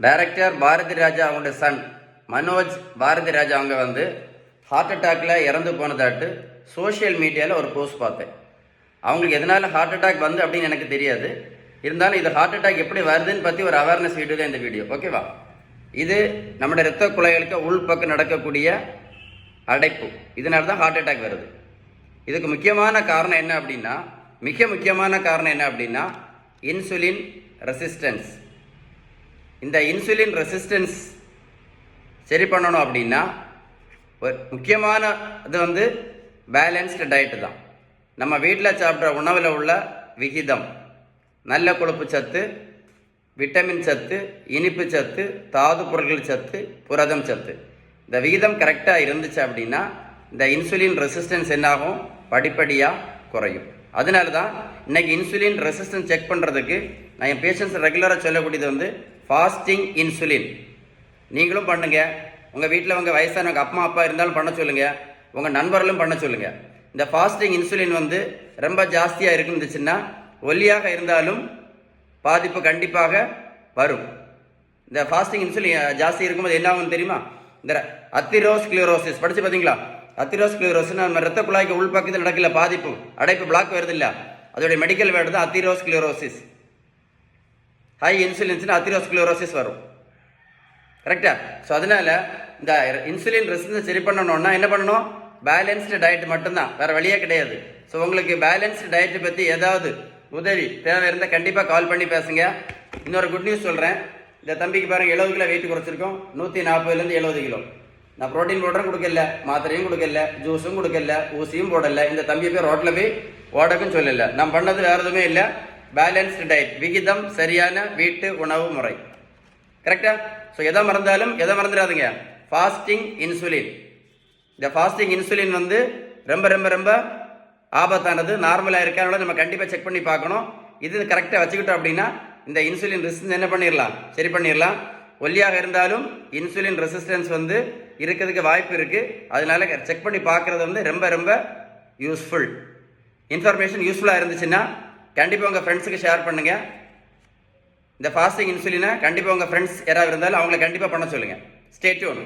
Director Bharathi Raja அவங்களுடைய Sun Manoj Bharathi Raja அவங்க வந்து ஹார்ட் அட்டாக்ல இறந்து போனதாட்டு சோஷியல் மீடியாவில் ஒரு போஸ்ட் பார்த்தேன். அவங்களுக்கு எதனால ஹார்ட் அட்டாக் வந்து அப்படின்னு எனக்கு தெரியாது. இருந்தாலும் இது ஹார்ட் அட்டாக் எப்படி வருதுன்னு பற்றி ஒரு அவேர்னஸ் வீடியோ தான் இந்த வீடியோ. ஓகேவா? இது நம்முடைய இரத்த குழாய்களுக்கு உள்பக்கம் நடக்கக்கூடிய அடைப்பு. இதனால தான் ஹார்ட் அட்டாக் வருது. இதுக்கு முக்கியமான காரணம் என்ன அப்படின்னா இன்சுலின் ரெசிஸ்டன்ஸ். இந்த இன்சுலின் ரெசிஸ்டன்ஸ் சரி பண்ணணும் அப்படின்னா ஒரு முக்கியமான இது வந்து பேலன்ஸ்டு டயட்டு தான். நம்ம வீட்டில் சாப்பிட்ற உணவில் உள்ள விகிதம், நல்ல கொழுப்பு சத்து, விட்டமின் சத்து, இனிப்பு சத்து, தாது பொருட்கள் சத்து, புரதம் சத்து, இந்த விகிதம் கரெக்டாக இருந்துச்சு அப்படின்னா இந்த இன்சுலின் ரெசிஸ்டன்ஸ் என்னாகும்? படிப்படியாக குறையும். அதனால தான் இன்னைக்கு இன்சுலின் ரெசிஸ்டன்ஸ் செக் பண்ணுறதுக்கு நான் என் பேஷண்ட்ஸ் ரெகுலராக சொல்லக்கூடியது வந்து ஃபாஸ்டிங் இன்சுலின். நீங்களும் பண்ணுங்கள். உங்கள் வீட்டில் உங்கள் வயசானவங்க அம்மா அப்பா இருந்தாலும் பண்ண சொல்லுங்கள். உங்கள் நண்பர்களும் பண்ண சொல்லுங்கள். இந்த ஃபாஸ்டிங் இன்சுலின் வந்து ரொம்ப ஜாஸ்தியாக இருந்துச்சுன்னா ஒல்லியாக இருந்தாலும் பாதிப்பு கண்டிப்பாக வரும். இந்த ஃபாஸ்டிங் இன்சுலின் ஜாஸ்தி இருக்கும்போது என்ன ஆகும் தெரியுமா? இந்த அத்திரோஸ்க்ளிரோசிஸ் படித்து பார்த்தீங்களா? அத்திரோஸ்க்ளிரோசிஸ் நம்ம ரத்த குழாய்க்கு உள்பக்கத்தில் நடக்கல பாதிப்பு, அடைப்பு, பிளாக் வருது இல்லை? அதோடைய மெடிக்கல் வேர்டு தான் அத்திரோஸ்க்ளிரோசிஸ். ஹை இன்சுலின்ஸ்னா அத்திரோஸ்க்ளிரோசிஸ் வரும். கரெக்டா? ஸோ அதனால இந்த இன்சுலின் ரெசிஸ்டன்ஸ் சரி பண்ணணும்னா என்ன பண்ணணும்? பேலன்ஸ்டு டயட் மட்டும்தான், வேற வழியே கிடையாது. ஸோ உங்களுக்கு பேலன்ஸ்டு டயட்டை பற்றி ஏதாவது உதவி தேவை இருந்தால் கண்டிப்பாக கால் பண்ணி பேசுங்க. இன்னொரு குட் நியூஸ் சொல்கிறேன். இந்த தம்பிக்கு பாருங்க 70 கிலோ வெயிட் குறைச்சிருக்கோம். 140லேருந்து 70 கிலோ. நான் ப்ரோட்டீன் பவுடரும் கொடுக்கல, மாத்திரையும் கொடுக்கல, ஜூஸும் கொடுக்கல, ஊசியும் போடல. இந்த தம்பியை போய் ரோட்டில் போய் ஓடக்கும் சொல்லல. நான் பண்ணது வேறு எதுவுமே இல்லை. பேலன்ஸ்டு டயட், விகிதம் சரியான வீட்டு உணவு முறை. கரெக்டா? ஸோ எதை மறந்துடாதுங்க. Fasting insulin. இந்த ஃபாஸ்டிங் இன்சுலின் வந்து ரொம்ப ரொம்ப ரொம்ப ஆபத்தானது. நார்மலாக இருக்கிறனால நம்ம கண்டிப்பாக செக் பண்ணி பார்க்கணும். இது கரெக்டாக வச்சுக்கிட்டோம் அப்படின்னா இந்த இன்சுலின் ரெசிஸ்டன்ஸ் என்ன பண்ணிடலாம்? சரி பண்ணிடலாம். ஒல்லியாக இருந்தாலும் இன்சுலின் ரெசிஸ்டன்ஸ் வந்து இருக்கிறதுக்கு வாய்ப்பு இருக்குது. அதனால செக் பண்ணி பார்க்குறது வந்து ரொம்ப ரொம்ப யூஸ்ஃபுல். இன்ஃபர்மேஷன் யூஸ்ஃபுல்லாக இருந்துச்சுன்னா கண்டிப்பாக உங்கள் ஃப்ரெண்ட்ஸுக்கு ஷேர் பண்ணுங்கள். இந்த ஃபாஸ்டிங் இன்சுலினை கண்டிப்பாக உங்கள் ஃப்ரெண்ட்ஸ் யாராவது இருந்தாலும் அவங்களை கண்டிப்பாக பண்ண சொல்லுங்கள். Stay tune.